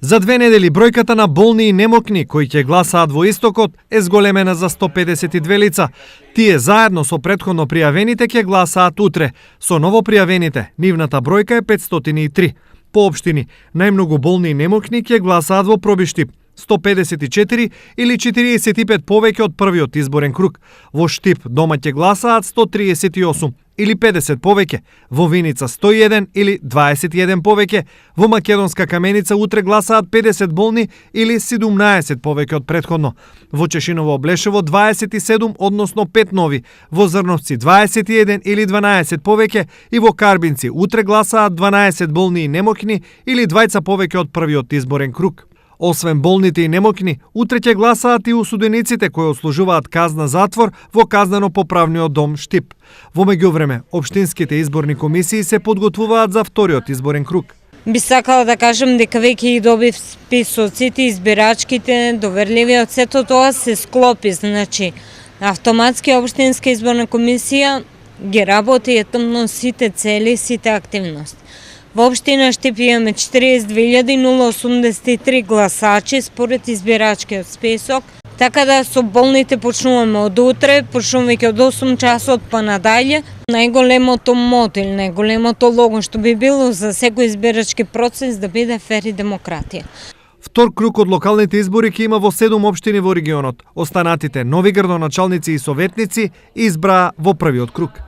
За 2 недели бројката на болни и немокни кои ќе гласаат во Истокот е зголемена за 152 лица. Тие заедно со претходно пријавените ќе гласаат утре. Со ново пријавените, нивната бројка е 503. По општини, најмногу болни и немокни ќе гласаат во Пробиштип, 154 или 45 повеќе од првиот изборен круг. Во Штип дома ќе гласаат 138 или 50 повеќе, во Виница 101 или 21 повеќе, во Македонска Каменица утре гласаат 50 болни или 17 повеќе од претходно, во Чешиново Облешево 27, односно 5 нови, во Зрновци 21 или 12 повеќе и во Карбинци утре гласаат 12 болни и немокни или 2 повеќе од првиот изборен круг. Освен болните и немокни, утре ќе гласаат и осудениците кои отслужуваат казна затвор во казнено-поправниот дом Штип. Во меѓувреме, општинските изборни комисии се подготвуваат за вториот изборен круг. Би сакала да кажам дека веќе ги добив списоците, избирачките, доверливиот, сето тоа се склопи, значи автоматски општинска изборна комисија ги работи етомно сите цели, сите активности. Во општина Штип имаме 42.083 гласачи според избирачкиот список, така да со болните почнуваме од утре, почнувајќи од 8 часот па надалje. Најголемото мото или најголемото лого што би било за секој избирачки процес да биде фер и демократија. Втор круг од локалните избори ќе има во 7 општини во регионот. Останатите нови градоначалници и советници избраа во првиот круг.